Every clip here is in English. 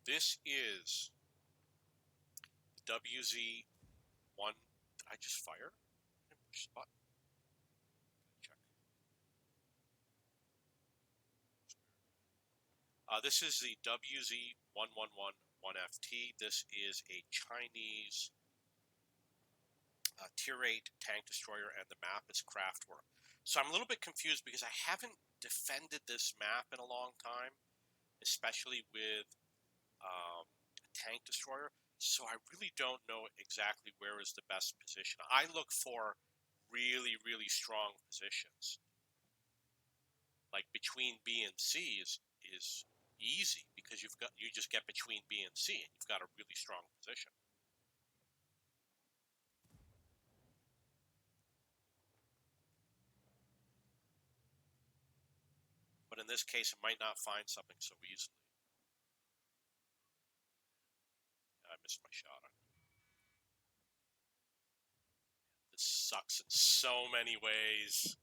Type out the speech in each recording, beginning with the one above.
This is WZ-1. Did I just fire? I didn't push the button. Check. This is the WZ-1111FT. This is a Chinese Tier 8 tank destroyer, and the map is Craftwork. So I'm a little bit confused because I haven't defended this map in a long time, especially with a tank destroyer. So I really don't know exactly where is the best position. I look for really, really strong positions. Like between B and C is easy because you just get between B and C and you've got a really strong position. But in this case, it might not find something so easily. I missed my shot on it. This sucks in so many ways.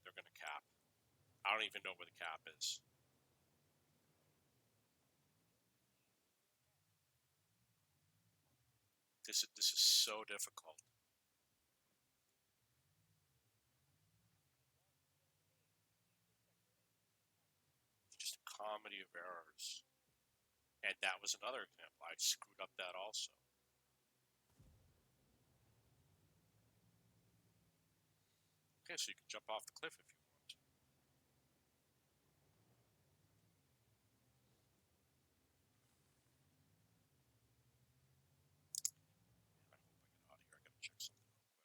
They're going to cap. I don't even know where the cap is. This is so difficult. Just a comedy of errors. And that was another example. I screwed up that also. Okay, so you can jump off the cliff if you want. I hope I get out of here. I gotta check something real quick.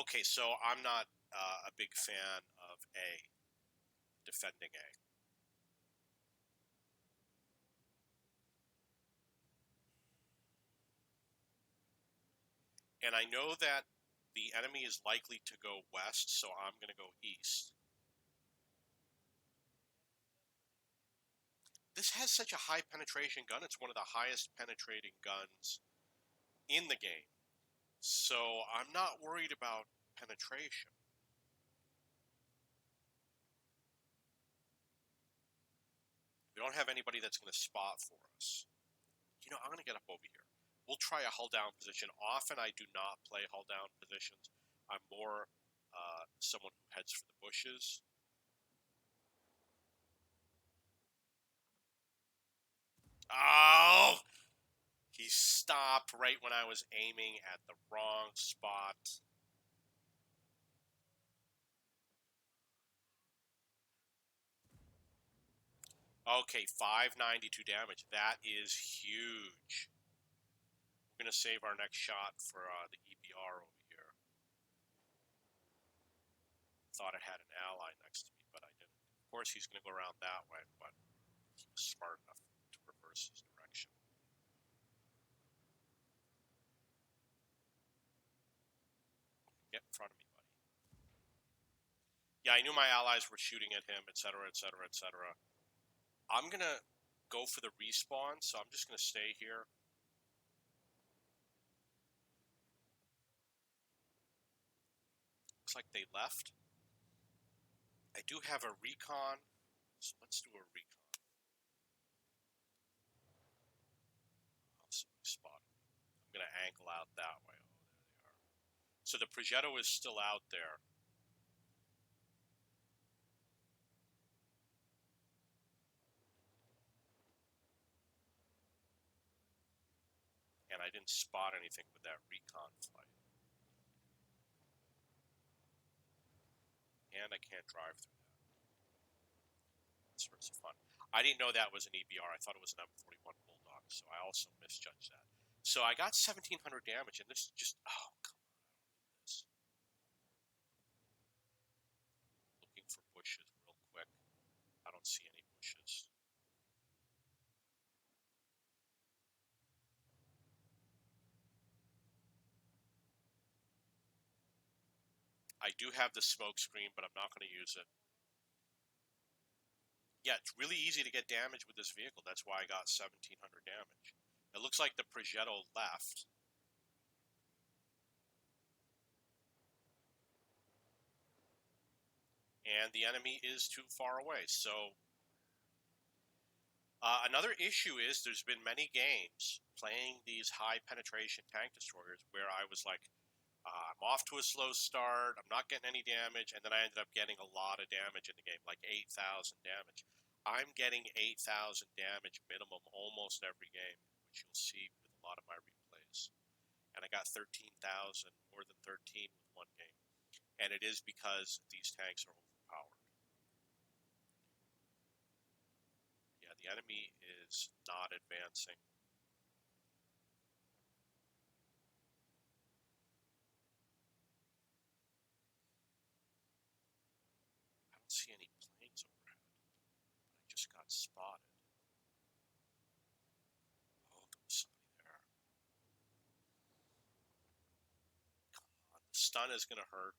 Okay, so I'm not a big fan of A, defending A. And I know that the enemy is likely to go west, so I'm going to go east. This has such a high penetration gun. It's one of the highest penetrating guns in the game. So I'm not worried about penetration. We don't have anybody that's going to spot for us. You know, I'm going to get up over here. We'll try a hull down position. Often I do not play hull down positions. I'm more someone who heads for the bushes. Oh! He stopped right when I was aiming at the wrong spot. Okay, 592 damage. That is huge. We're going to save our next shot for the EBR over here. Thought it had an ally next to me, but I didn't. Of course, he's going to go around that way, but he was smart enough to reverse his direction. Get in front of me, buddy. Yeah, I knew my allies were shooting at him, etc., etc., etc. I'm going to go for the respawn, so I'm just going to stay here. Looks like they left. I do have a recon, so let's do a recon. Oh, somebody spotted me. I'm going to angle out that way. Oh, there they are. So the Progetto is still out there. And I didn't spot anything with that recon flight. And I can't drive through that. That's sorts of fun. I didn't know that was an EBR. I thought it was an M41 Bulldog, so I also misjudged that. So I got 1,700 damage, and this just, oh, come on, I don't need this. Looking for bushes real quick. I don't see any bushes. I do have the smoke screen, but I'm not going to use it. Yeah, it's really easy to get damage with this vehicle. That's why I got 1,700 damage. It looks like the Progetto left. and the enemy is too far away. So another issue is there's been many games playing these high penetration tank destroyers where I was like, I'm off to a slow start, I'm not getting any damage, and then I ended up getting a lot of damage in the game, like 8,000 damage. I'm getting 8,000 damage minimum almost every game, which you'll see with a lot of my replays. And I got 13,000, more than 13 with one game. And it is because these tanks are overpowered. Yeah, the enemy is not advancing. I don't see any planes overhead, but I just got spotted. Oh, there was somebody there. Come on, the stun is going to hurt.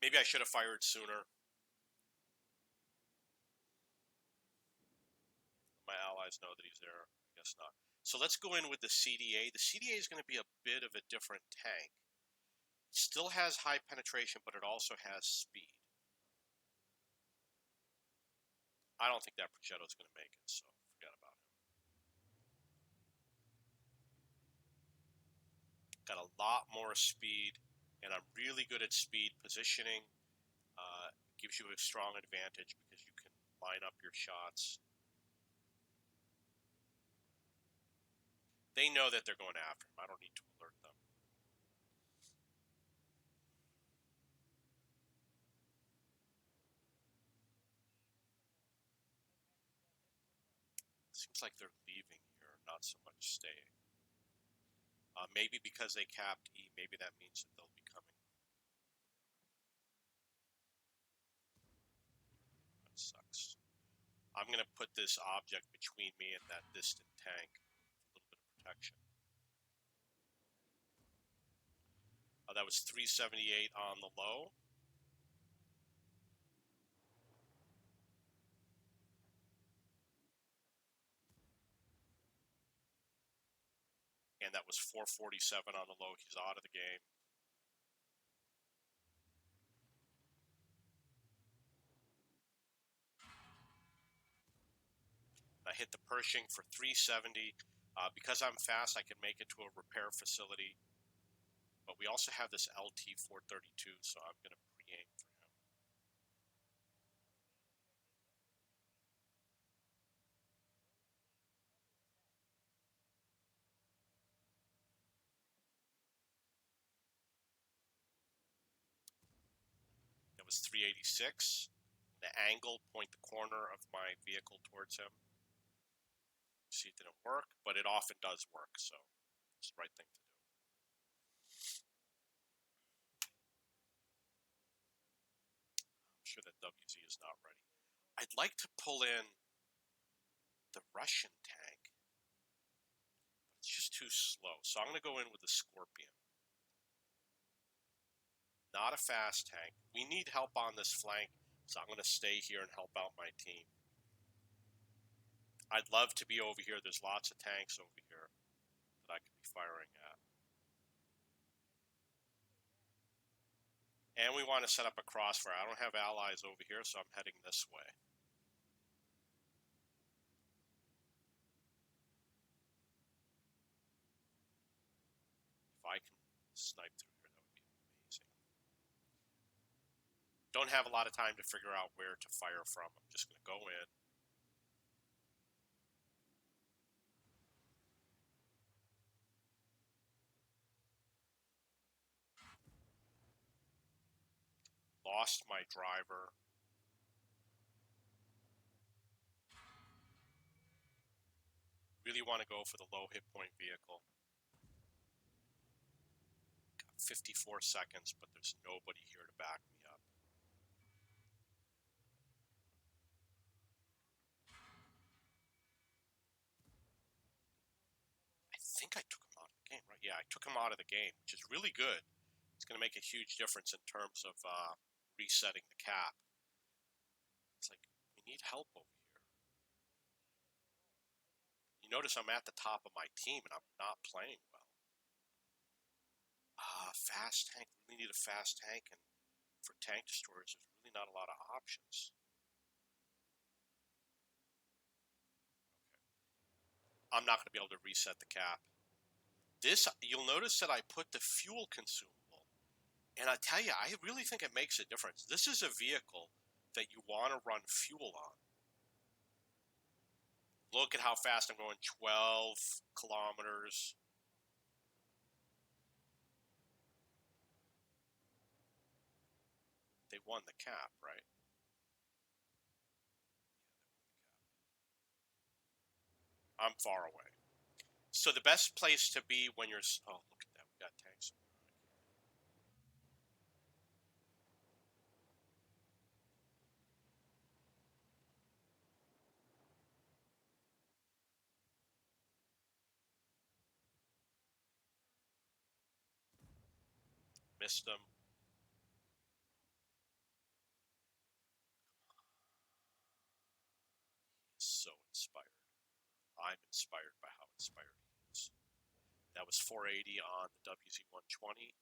Maybe I should have fired sooner. My allies know that he's there. I guess not. So let's go in with the CDA. The CDA is going to be a bit of a different tank. It still has high penetration, but it also has speed. I don't think that Progetto is going to make it, so forget about him. Got a lot more speed, and I'm really good at speed positioning. Gives you a strong advantage because you can line up your shots. They know that they're going after him. I don't need to alert them. Seems like they're leaving here, not so much staying. Maybe because they capped E, maybe that means that they'll be coming. That sucks. I'm going to put this object between me and that distant tank for a little bit of protection. That was 378 on the low. And that was 447 on the low. He's out of the game. I hit the Pershing for 370. Because I'm fast, I can make it to a repair facility. But we also have this LT 432, so I'm going to pre-aim for him. That was 386. The angle, point the corner of my vehicle towards him. See, it didn't work, but it often does work, so it's the right thing to do. I'm sure that WZ is not ready. I'd like to pull in the Russian tank, but it's just too slow. So I'm going to go in with the Scorpion. Not a fast tank. We need help on this flank, so I'm going to stay here and help out my team. I'd love to be over here. There's lots of tanks over here that I could be firing at. And we want to set up a crossfire. I don't have allies over here, so I'm heading this way. If I can snipe through here, that would be amazing. Don't have a lot of time to figure out where to fire from. I'm just going to go in. Lost my driver. Really want to go for the low hit point vehicle. Got 54 seconds, but there's nobody here to back me up. I think I took him out of the game, right? Yeah, I took him out of the game, which is really good. It's going to make a huge difference in terms of resetting the cap. It's like, we need help over here. You notice I'm at the top of my team and I'm not playing well. Fast tank. Really need a fast tank, and for tank destroyers, there's really not a lot of options. I'm not going to be able to reset the cap. This, you'll notice that I put the fuel consumable, and I tell you, I really think it makes a difference. This is a vehicle that you want to run fuel on. Look at how fast I'm going, 12 kilometers. They won the cap, right? I'm far away. So the best place to be when you're, oh, look at that, we got tanks. Missed them. He's so inspired. I'm inspired by how inspired he is. That was 480 on the WZ120.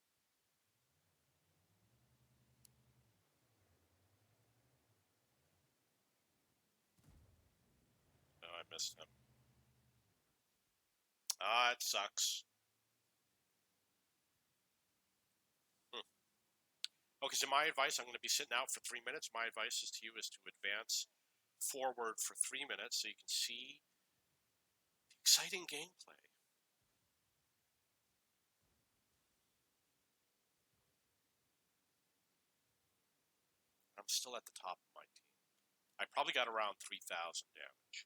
No, I missed him. It sucks. Okay, so my advice, I'm going to be sitting out for 3 minutes. My advice is to you is to advance forward for 3 minutes so you can see the exciting gameplay. I'm still at the top of my team. I probably got around 3,000 damage.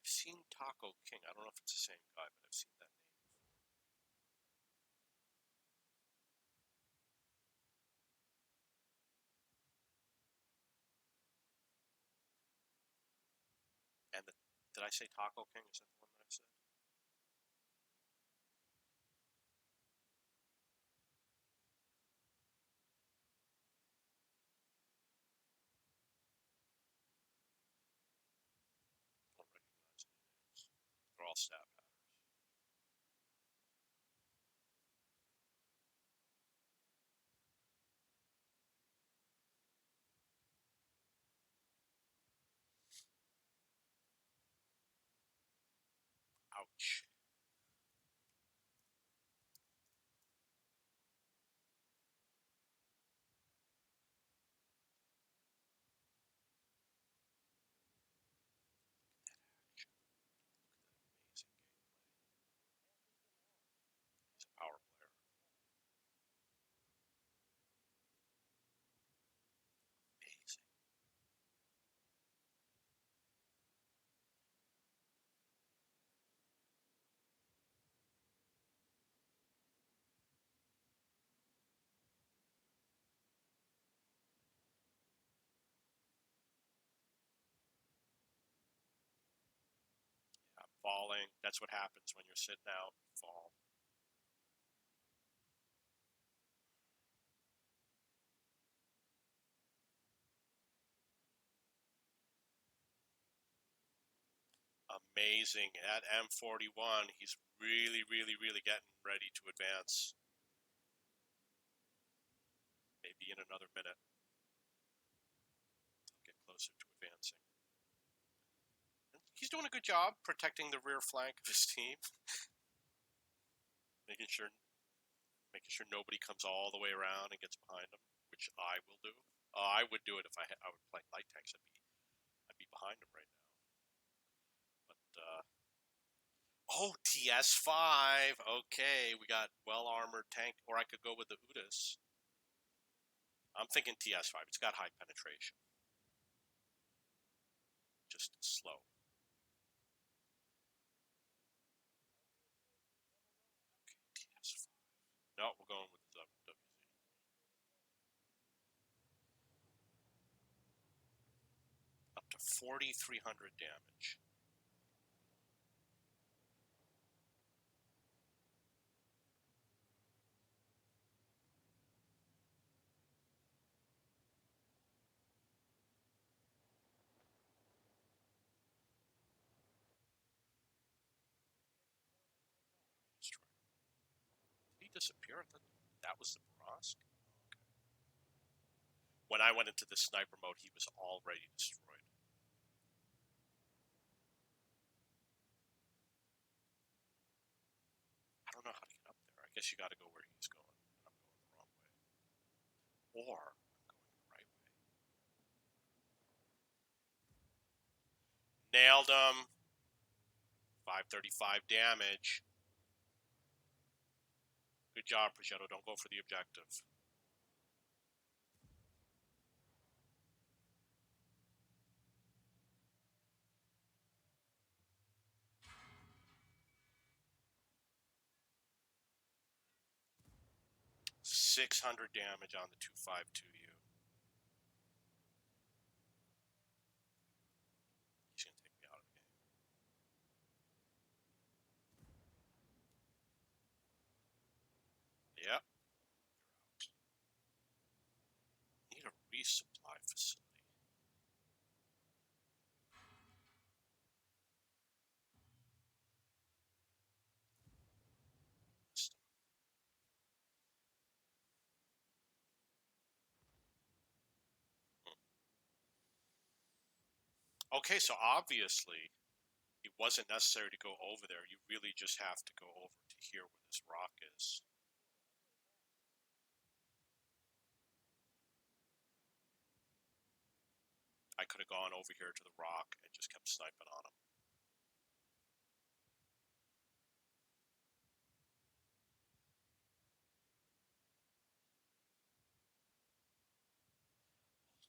I've seen Taco King. I don't know if it's the same guy, but I've seen that name before. And did I say Taco King? Is that the one that I said? I don't recognize any names. They're all stat patters. Ouch. Amazing gameplay. He's a power player. Amazing. I'm falling. That's what happens when you're sitting out. You fall. Amazing. At M41, he's really, really, really getting ready to advance. Maybe in another minute, he'll get closer to advancing. And he's doing a good job protecting the rear flank of his team, making sure nobody comes all the way around and gets behind him, which I will do. I would do it if I would play light tanks. I'd be behind him right now. But oh, TS5. Okay, we got well armored tank, or I could go with the Udis. I'm thinking TS5. It's got high penetration, just slow. Okay, TS5. No, we're going with the WZ. Up to 4,300 damage. he disappear? I thought that was the Borosk. Okay. When I went into the sniper mode, he was already destroyed. I don't know how to get up there. I guess you got to go where he's going. And I'm going the wrong way. Or I'm going the right way. Nailed him. 535 damage. Good job, Progetto. Don't go for the objective. $600 damage on the 252U. He's going to take me out of the game. Yep. You're out. Need a resupply facility. Okay, so obviously it wasn't necessary to go over there. You really just have to go over to here where this rock is. I could have gone over here to the rock and just kept sniping on him.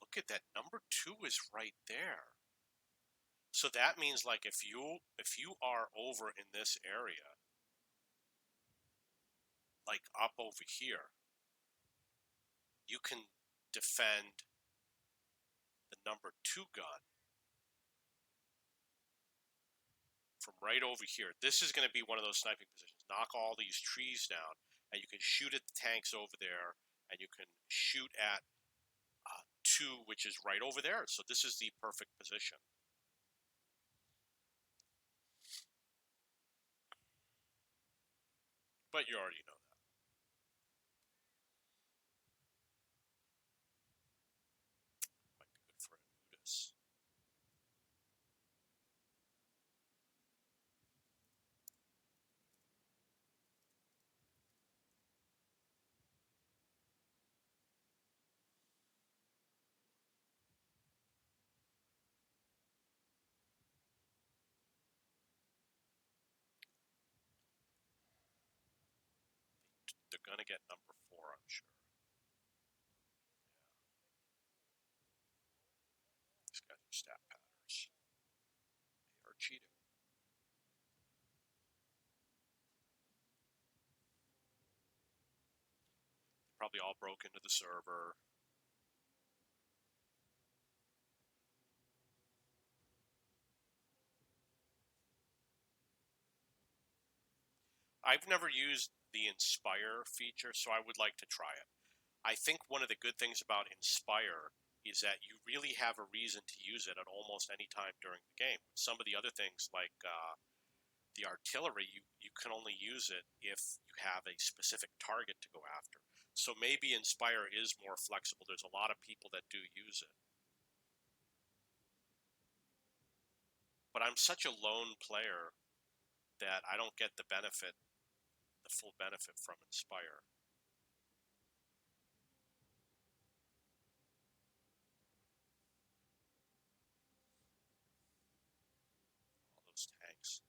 Look at that. Number 2 is right there. So that means like if you are over in this area, like up over here, you can defend the number 2 gun from right over here. This is going to be one of those sniping positions. Knock all these trees down, and you can shoot at the tanks over there, and you can shoot at 2, which is right over there. So this is the perfect position. But you already know that. Might be good for an Udis. They're going to get number 4, I'm sure. Yeah. These guys are stat patters. They are cheating. Probably all broke into the server. I've never used the Inspire feature, so I would like to try it. I think one of the good things about Inspire is that you really have a reason to use it at almost any time during the game. Some of the other things, like the artillery, you can only use it if you have a specific target to go after. So maybe Inspire is more flexible. There's a lot of people that do use it. But I'm such a lone player that I don't get the full benefit from Inspire. All those tanks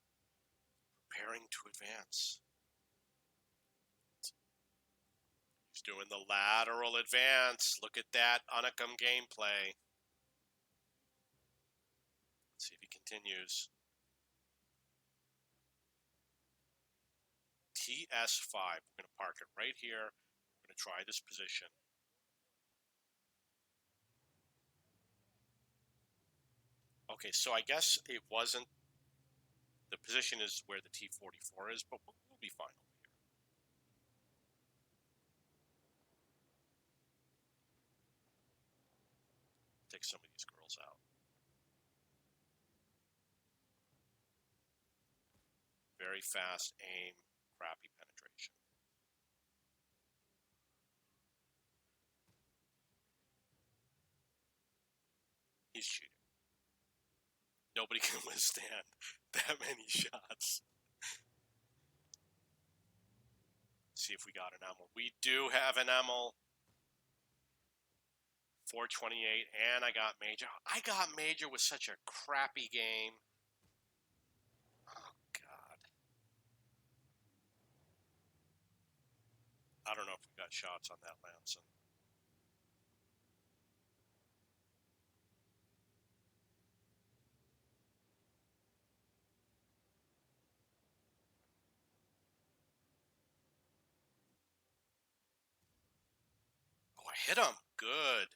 preparing to advance. He's doing the lateral advance. Look at that Unicum gameplay. Let's see if he continues. TS5. We're going to park it right here. We're going to try this position. Okay, so I guess it wasn't. The position is where the T-44 is, but we'll be fine over here. Take some of these girls out. Very fast aim, crappy penetration. he's cheating. Nobody can withstand that many shots. See if we got an Emil. We do have an Emil. 428, and I got Major. I got Major with such a crappy game. Oh, God. I don't know if we got shots on that Lamson. Oh, I hit him. Good.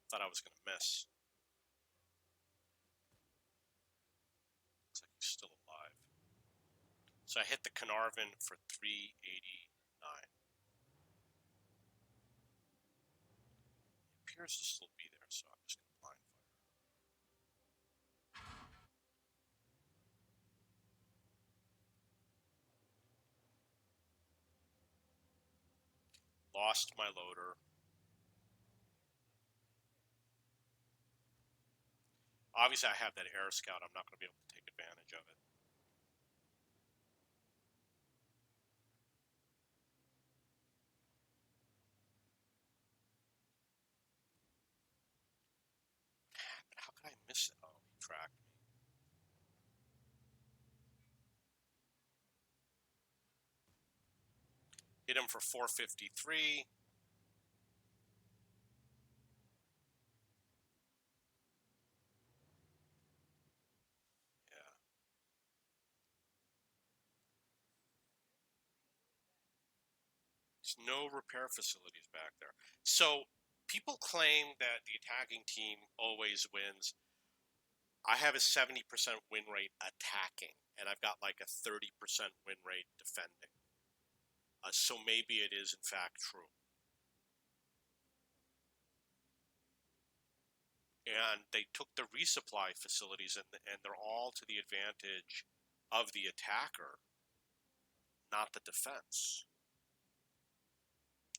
Thought I was going to miss. Looks like he's still alive. So I hit the Carnarvon for 389. He appears to still be there, so I'm just going to blind fire. Lost my loader. Obviously, I have that air scout. I'm not going to be able to take advantage of it. How could I miss it? Oh, he tracked me. Hit him for 453. Yeah. There's no repair facilities back there. So people claim that the attacking team always wins. I have a 70% win rate attacking, and I've got like a 30% win rate defending. So maybe it is in fact true. And they took the resupply facilities, and they're all to the advantage of the attacker, not the defense.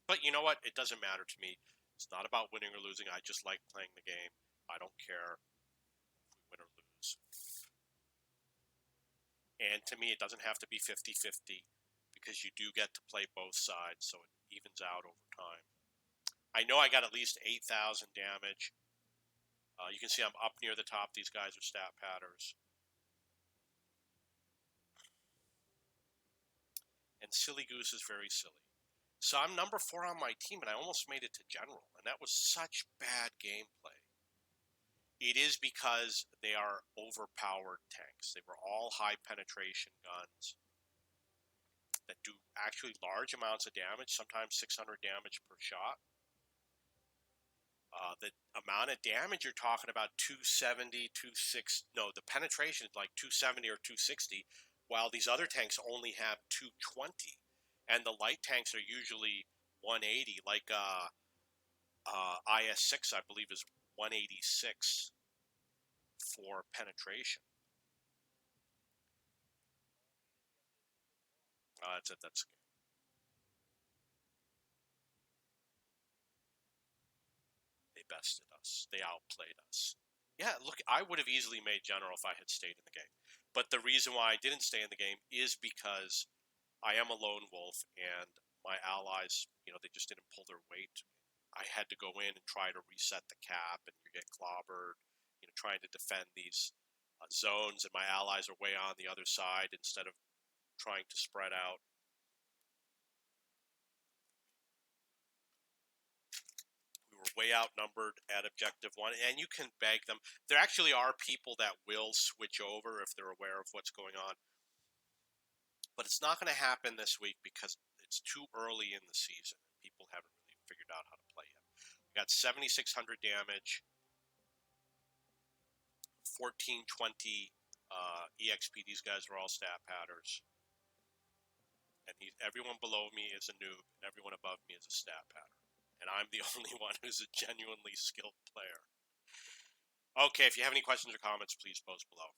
But you know what? It doesn't matter to me. It's not about winning or losing. I just like playing the game. I don't care if we win or lose. And to me, it doesn't have to be 50-50 because you do get to play both sides, so it evens out over time. I know I got at least 8,000 damage. You can see I'm up near the top. These guys are stat patters. And Silly Goose is very silly. So I'm number 4 on my team, and I almost made it to General, and that was such bad gameplay. It is because they are overpowered tanks. They were all high penetration guns that do actually large amounts of damage, sometimes 600 damage per shot. The amount of damage you're talking about, 270, 260. No, the penetration is like 270 or 260, while these other tanks only have 220. And the light tanks are usually 180, like IS-6, I believe, is 186 for penetration. That's it. That's They bested us. They outplayed us. Yeah, look, I would have easily made General if I had stayed in the game. But the reason why I didn't stay in the game is because I am a lone wolf, and my allies, they just didn't pull their weight. I had to go in and try to reset the cap, and you get clobbered, trying to defend these zones, and my allies are way on the other side instead of trying to spread out. We were way outnumbered at Objective 1, and you can beg them. There actually are people that will switch over if they're aware of what's going on. But it's not going to happen this week because it's too early in the season. People haven't really figured out how to play yet. We got 7,600 damage, 1420 EXP. These guys are all stat patters. And everyone below me is a noob, and everyone above me is a stat pattern. And I'm the only one who's a genuinely skilled player. Okay, if you have any questions or comments, please post below.